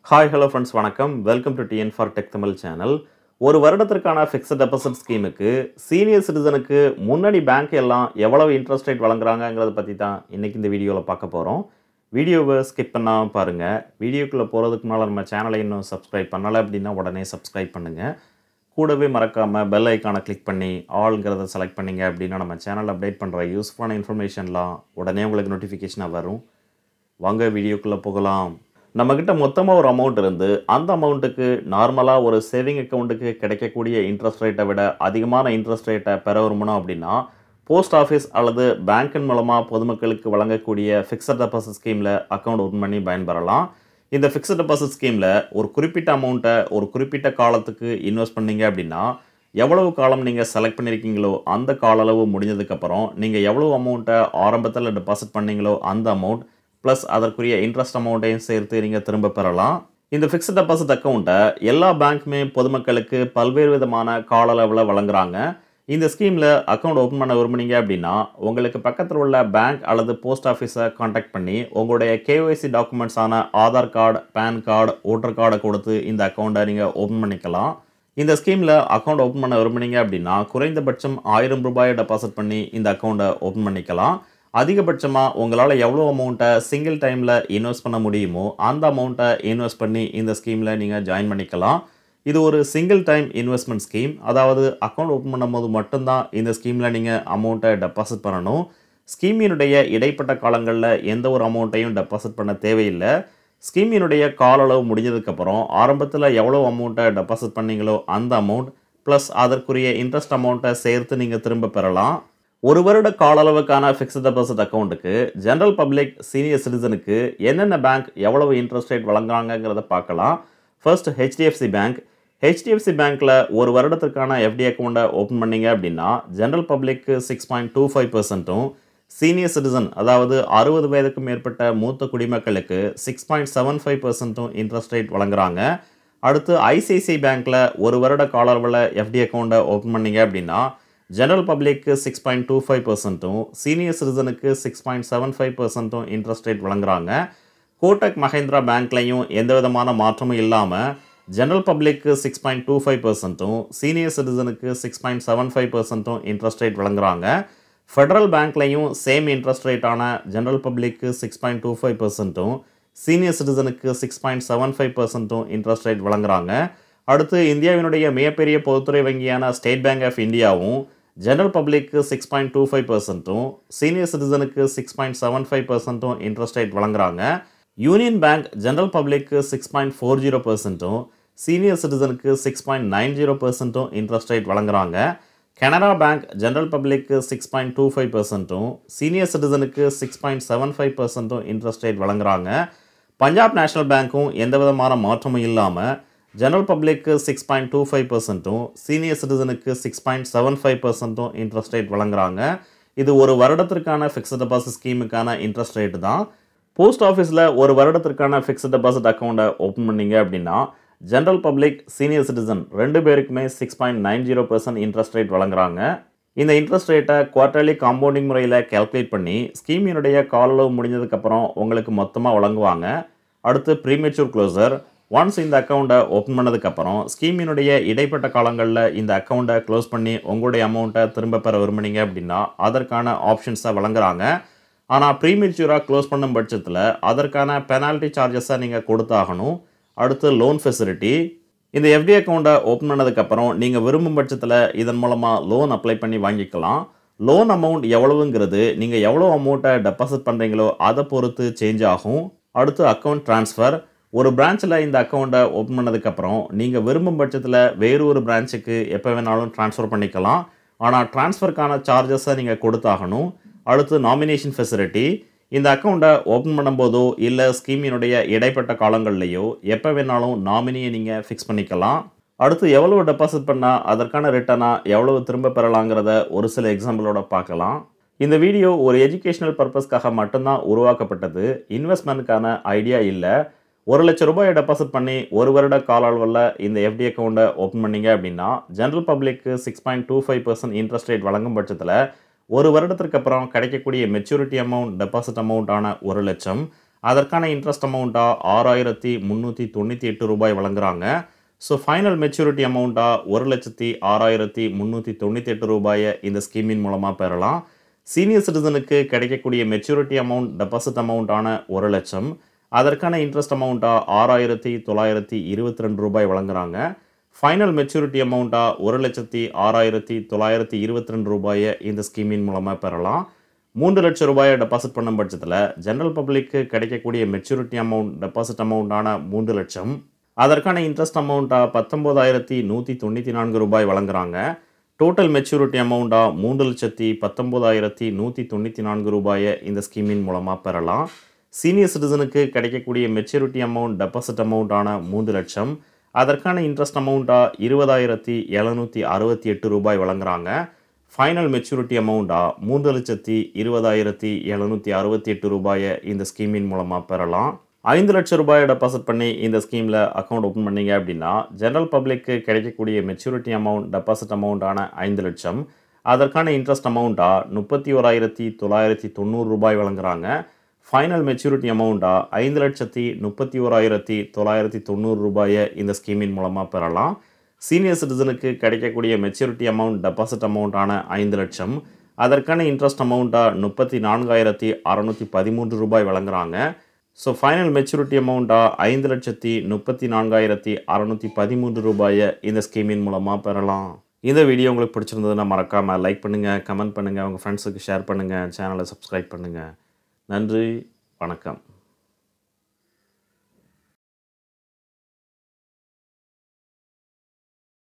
Hi hello friends வணக்கம். Welcome to TN for tech Tamil channel. ஒரு வருடத்திற்கான ஃபிக்ஸட் டெபாசிட் ஸ்கீமுக்கு சீனியர் சிட்டிசனுக்கு முன்னாடி பேங்க் எல்லாம் எவ்வளவு இன்ட்ரெஸ்ட் ரேட் வழங்குறாங்கங்கிறத பற்றி தான் இன்றைக்கி இந்த வீடியோவில் பார்க்க போகிறோம். வீடியோவை ஸ்கிப் பண்ணாமல் பாருங்கள். வீடியோக்குள்ளே போகிறதுக்கு முன்னால் நம்ம சேனலை இன்னும் சப்ஸ்கிரைப் பண்ணலை அப்படின்னா உடனே சப்ஸ்கிரைப் பண்ணுங்கள். கூடவே மறக்காமல் பெல் ஐக்கானை கிளிக் பண்ணி ஆல்ங்கிறத செலக்ட் பண்ணிங்க அப்படின்னா நம்ம சேனல் அப்டேட் பண்ணுற யூஸ்ஃபுல்லான இன்ஃபர்மேஷன்லாம் உடனே உங்களுக்கு நோட்டிஃபிகேஷனாக வரும். வாங்க வீடியோக்குள்ளே போகலாம். நம்மக்கிட்ட மொத்தமாக ஒரு அமௌண்ட் இருந்து அந்த அமௌண்ட்டுக்கு நார்மலாக ஒரு சேவிங் அக்கௌண்ட்டுக்கு கிடைக்கக்கூடிய இன்ட்ரெஸ்ட் ரேட்டை விட அதிகமான இன்ட்ரெஸ்ட் ரேட்டை பெற விரும்பணும் அப்படின்னா போஸ்ட் ஆஃபீஸ் அல்லது பேங்கின் மூலமாக பொதுமக்களுக்கு வழங்கக்கூடிய ஃபிக்ஸட் டெபாசிட் ஸ்கீமில் அக்கௌண்ட் ஓப்பன் பண்ணி பயன்பெறலாம். இந்த ஃபிக்ஸட் டெபாசிட் ஸ்கீமில் ஒரு குறிப்பிட்ட அமௌண்ட்டை ஒரு குறிப்பிட்ட காலத்துக்கு இன்வெஸ்ட் பண்ணீங்க அப்படின்னா எவ்வளவு காலம் நீங்கள் செலக்ட் பண்ணியிருக்கீங்களோ அந்த கால அளவு முடிஞ்சதுக்கப்புறம் நீங்கள் எவ்வளவு அமௌண்ட்டை ஆரம்பத்தில் டெபாசிட் பண்ணீங்களோ அந்த அமௌண்ட் ப்ளஸ் அதற்குரிய இன்ட்ரெஸ்ட் அமௌண்ட்டையும் சேர்த்து நீங்கள் திரும்ப பெறலாம். இந்த ஃபிக்ஸ்ட் டெபாசிட் அக்கௌண்ட்டை எல்லா பேங்க்குமே பொதுமக்களுக்கு பல்வேறு விதமான கால அளவில் வழங்குறாங்க. இந்த ஸ்கீமில் அக்கௌண்ட் ஓப்பன் பண்ண விரும்புனீங்க அப்படின்னா உங்களுக்கு பக்கத்தில் உள்ள பேங்க் அல்லது போஸ்ட் ஆஃபீஸை காண்டாக்ட் பண்ணி உங்களுடைய கேஒய்சி டாக்குமெண்ட்ஸான Aadhaar card, pan card, voter கார்டை கொடுத்து இந்த அக்கௌண்ட்டை நீங்கள் ஓப்பன் பண்ணிக்கலாம். இந்த ஸ்கீமில் அக்கௌண்ட் ஓப்பன் பண்ண விரும்புனீங்க அப்படின்னா குறைந்தபட்சம் 1000 ரூபாயை டெபாசிட் பண்ணி இந்த அக்கௌண்ட்டை ஓப்பன் பண்ணிக்கலாம். அதிகபட்சமாக உங்களால் எவ்வளோ அமௌண்ட்டை சிங்கிள் டைமில் இன்வெஸ்ட் பண்ண முடியுமோ அந்த அமௌண்ட்டை இன்வெஸ்ட் பண்ணி இந்த ஸ்கீமில் நீங்கள் ஜாயின் பண்ணிக்கலாம். இது ஒரு சிங்கிள் டைம் இன்வெஸ்ட்மெண்ட் ஸ்கீம். அதாவது அக்கௌண்ட் ஓப்பன் பண்ணும்போது மட்டும்தான் இந்த ஸ்கீமில் நீங்கள் அமௌண்ட்டை டெபாசிட் பண்ணணும். ஸ்கீமினுடைய இடைப்பட்ட காலங்களில் எந்த ஒரு அமௌண்ட்டையும் டெபாசிட் பண்ண தேவையில்லை. ஸ்கீமினுடைய கால அளவு முடிஞ்சதுக்கப்புறம் ஆரம்பத்தில் எவ்வளோ அமௌண்ட்டை டெபாசிட் பண்ணீங்களோ அந்த அமௌண்ட் ப்ளஸ் அதற்குரிய இன்ட்ரெஸ்ட் அமௌண்ட்டை சேர்த்து நீங்கள் திரும்ப பெறலாம். ஒரு வருட கால அளவுக்கான ஃபிக்ஸ்ட் டெபாசிட் அக்கௌண்ட்டுக்கு ஜென்ரல் பப்ளிக் சீனியர் சிட்டிசனுக்கு என்னென்ன பேங்க் எவ்வளவு இன்ட்ரெஸ்ட் ரேட் வழங்குறாங்கிறத பார்க்கலாம். First HDFC bank. ஹெச்டிஎஃப்சி பேங்க்கில் ஒரு வருடத்திற்கான எஃப்டி அக்கௌண்ட்டை ஓப்பன் பண்ணீங்க அப்படின்னா ஜென்ரல் பப்ளிக்கு 6.25%, சீனியர் சிட்டிசன் அதாவது 60 வயதுக்கு மேற்பட்ட மூத்த குடிமக்களுக்கு 6.75% இன்ட்ரெஸ்ட் ரேட் வழங்குறாங்க. அடுத்து ஐசிஐசிஐ பேங்க்கில் ஒரு வருட கால அளவில் எஃப்டி அக்கௌண்ட்டை ஓப்பன் பண்ணீங்க அப்படின்னா ஜெனரல் பப்ளிக்கு 6.25%, சீனியர் சிட்டிசனுக்கு 6.75% இன்ட்ரெஸ்ட் ரேட் வழங்குறாங்க. கோட்டக் மஹேந்திரா பேங்க்லையும் எந்த விதமான மாற்றமும் இல்லாமல் ஜெனரல் பப்ளிக்கு 6.25%, சீனியர் சிட்டிசனுக்கு 6.75% இன்ட்ரெஸ்ட் ரேட் வழங்குறாங்க. ஃபெடரல் பேங்க்லையும் சேம் இன்ட்ரெஸ்ட் ரேட்டான ஜெனரல் பப்ளிக்கு 6.25%, சீனியர் சிட்டிசனுக்கு 6.75% இன்ட்ரெஸ்ட் ரேட் வழங்குறாங்க. அடுத்து இந்தியாவினுடைய மிகப்பெரிய பொதுத்துறை வங்கியான ஸ்டேட் பேங்க் ஆஃப் இந்தியாவும் ஜெனரல் பப்ளிக்கு 6.25%, சீனியர் சிட்டிசனுக்கு 6.75% இன்ட்ரெஸ்ட் ரேட் வழங்குறாங்க. யூனியன் பேங்க் ஜெனரல் பப்ளிக்கு 6.40%, சீனியர் சிட்டிசனுக்கு 6.90% இன்ட்ரெஸ்ட் ரேட் வழங்குறாங்க. கனரா பேங்க் ஜெனரல் பப்ளிக்கு 6.25%, சீனியர் சிட்டிசனுக்கு 6.75% இன்ட்ரெஸ்ட் ரேட் வழங்குறாங்க. பஞ்சாப் நேஷனல் பேங்க்கும் எந்த விதமான மாற்றமும் இல்லாமல் ஜெனரல் பப்ளிக்கு 6.25%, சீனியர் சிட்டிசனுக்கு 6.75% இன்ட்ரெஸ்ட் ரேட் வழங்குறாங்க. இது ஒரு வருடத்திற்கான ஃபிக்ஸ்ட் டெபாசிட் ஸ்கீமுக்கான இன்ட்ரெஸ்ட் ரேட்டு தான். போஸ்ட் ஆஃபீஸில் ஒரு வருடத்திற்கான ஃபிக்ஸ்ட் டெபாசிட் அக்கௌண்ட்டை ஓப்பன் பண்ணீங்க அப்படின்னா ஜெனரல் பப்ளிக், சீனியர் சிட்டிசன் 2 பேருக்குமே 6.90% இன்ட்ரெஸ்ட் ரேட் வழங்குறாங்க. இந்த இன்ட்ரெஸ்ட் ரேட்டை குவார்ட்டர்லி காம்பவுண்டிங் முறையில் கால்குலேட் பண்ணி ஸ்கீமினுடைய கால அளவு முடிஞ்சதுக்கப்புறம் உங்களுக்கு மொத்தமாக வழங்குவாங்க. அடுத்து ப்ரீமெச்சூர் க்ளோசர். ஒன்ஸ் இந்த அக்கௌண்ட்டை ஓப்பன் பண்ணதுக்கப்புறம் ஸ்கீமினுடைய இடைப்பட்ட காலங்களில் இந்த அக்கௌண்ட்டை க்ளோஸ் பண்ணி உங்களுடைய அமௌண்ட்டை திரும்ப பெற விரும்புனீங்க அப்படின்னா அதற்கான ஆப்ஷன்ஸை வழங்குறாங்க. ஆனால் ப்ரீமெச்சூராக க்ளோஸ் பண்ணும் பட்சத்தில் அதற்கான பெனால்ட்டி சார்ஜஸை நீங்கள் கொடுத்தாகணும். அடுத்து லோன் ஃபெசிலிட்டி. இந்த எஃப்டி அக்கௌண்ட்டை ஓப்பன் பண்ணதுக்கப்புறம் நீங்கள் விரும்பும் பட்சத்தில் இதன் மூலமாக லோன் அப்ளை பண்ணி வாங்கிக்கலாம். லோன் அமௌண்ட் எவ்வளவுங்கிறது நீங்கள் எவ்வளோ அமௌண்ட்டை டெபாசிட் பண்ணுறீங்களோ அதை பொறுத்து சேஞ்ச் ஆகும். அடுத்து அக்கௌண்ட் ட்ரான்ஸ்ஃபர். ஒரு பிரான்ச்சில் இந்த அக்கௌண்ட்டை ஓப்பன் பண்ணதுக்கப்புறம் நீங்கள் விரும்பும் பட்சத்தில் வேறு ஒரு பிரான்ச்சுக்கு எப்போ வேணாலும் ட்ரான்ஸ்ஃபர் பண்ணிக்கலாம். ஆனால் ட்ரான்ஸ்ஃபருக்கான சார்ஜஸை நீங்கள் கொடுத்தாகணும். அடுத்து நாமினேஷன் ஃபெசிலிட்டி. இந்த அக்கௌண்ட்டை ஓப்பன் பண்ணும்போதோ இல்லை ஸ்கீமினுடைய இடைப்பட்ட காலங்கள்லையோ எப்போ வேணாலும் நாமினியை நீங்கள் ஃபிக்ஸ் பண்ணிக்கலாம். அடுத்து எவ்வளோ டெபாசிட் பண்ணால் அதற்கான ரிட்டர்னாக எவ்வளவு திரும்ப பெறலாங்கிறத ஒரு சில எக்ஸாம்பிளோட பார்க்கலாம். இந்த வீடியோ ஒரு எஜுகேஷனல் பர்பஸ்க்காக மட்டும்தான் உருவாக்கப்பட்டது. இன்வெஸ்ட்மெண்ட்டுக்கான ஐடியா இல்லை. 1 லட்சம் ரூபாயை டெபாசிட் பண்ணி ஒரு வருட கால அளவில் இந்த எஃப்டி அக்கௌண்ட்டை ஓப்பன் பண்ணீங்க அப்படின்னா ஜெனரல் பப்ளிக்கு 6.25% இன்ட்ரெஸ்ட் ரேட் வழங்கும் பட்சத்தில் ஒரு வருடத்திற்கு அப்புறம் கிடைக்கக்கூடிய மெச்சூரிட்டி அமௌண்ட் டெபாசிட் அமௌண்ட்டான 1 லட்சம் அதற்கான இன்ட்ரெஸ்ட் அமௌண்ட்டாக ரூ. 6,398 வழங்குறாங்க. ஸோ ஃபைனல் மெச்சூரிட்டி அமௌண்ட்டாக ரூ. 1,06,398 இந்த ஸ்கீமின் மூலமாக பெறலாம். சீனியர் சிட்டிசனுக்கு கிடைக்கக்கூடிய மெச்சூரிட்டி அமௌண்ட் டெபாசிட் அமௌண்ட்டான 1,00,000 அதற்கான இன்ட்ரெஸ்ட் அமௌண்ட்டாக ரூ. 6,922 வழங்குறாங்க. ஃபைனல் மெச்சூரிட்டி அமௌண்ட்டாக ரூ. 1,06,922 இந்த ஸ்கீமின் மூலமாக பெறலாம். ரூ. 3,00,000 டெபாசிட் பண்ணும் பட்சத்தில் ஜென்ரல் பப்ளிக்கு கிடைக்கக்கூடிய மெச்சூரிட்டி அமௌண்ட் டெபாசிட் அமௌண்ட்டான 3,00,000 அதற்கான இன்ட்ரெஸ்ட் அமௌண்ட்டாக ரூ. 19,194 வழங்குறாங்க. டோட்டல் மெச்சூரிட்டி அமௌண்ட்டாக ரூ. 3,19,194 இந்த ஸ்கீமின் மூலமாக பெறலாம். சீனியர் சிட்டிசனுக்கு கிடைக்கக்கூடிய மெச்சூரிட்டி அமௌண்ட் டெபாசிட் அமௌண்ட்டான 3,00,000 அதற்கான இன்ட்ரெஸ்ட் அமௌண்ட்டாக ரூ. 20,768 வழங்குறாங்க. ஃபைனல் மெச்சூரிட்டி அமௌண்ட்டாக ரூ. 3,20,768 இந்த ஸ்கீமின் மூலமாக பெறலாம். ரூ. 5,00,000 டெபாசிட் பண்ணி இந்த ஸ்கீமில் அக்கௌண்ட் ஓப்பன் பண்ணீங்க அப்படின்னா ஜென்ரல் பப்ளிக்கு கிடைக்கக்கூடிய மெச்சூரிட்டி அமௌண்ட் டெபாசிட் அமௌண்ட்டான 5,00,000 அதற்கான இன்ட்ரெஸ்ட் அமௌண்ட்டாக ரூ. 31,990 வழங்குறாங்க. ஃபைனல் மெச்சூரிட்டி அமௌண்ட்டாக ரூ. 5,31,990 இந்த ஸ்கீமின் மூலமாக பெறலாம். சீனியர் சிட்டிசனுக்கு கிடைக்கக்கூடிய மெச்சூரிட்டி அமௌண்ட் டெபாசிட் அமௌண்ட்டான 5,00,000 அதற்கான இன்ட்ரெஸ்ட் அமௌண்ட்டாக ரூ. 34,613 வழங்குறாங்க. ஸோ ஃபைனல் மெச்சூரிட்டி அமௌண்ட்டாக ரூ. 5,34,613 இந்த ஸ்கீமின் மூலமாக பெறலாம். இந்த வீடியோ உங்களுக்கு பிடிச்சிருந்ததுன்னா மறக்காமல் லைக் பண்ணுங்கள், கமெண்ட் பண்ணுங்கள், உங்கள் ஃப்ரெண்ட்ஸுக்கு ஷேர் பண்ணுங்கள், சேனலை சப்ஸ்கிரைப் பண்ணுங்கள். நன்றி, வணக்கம்.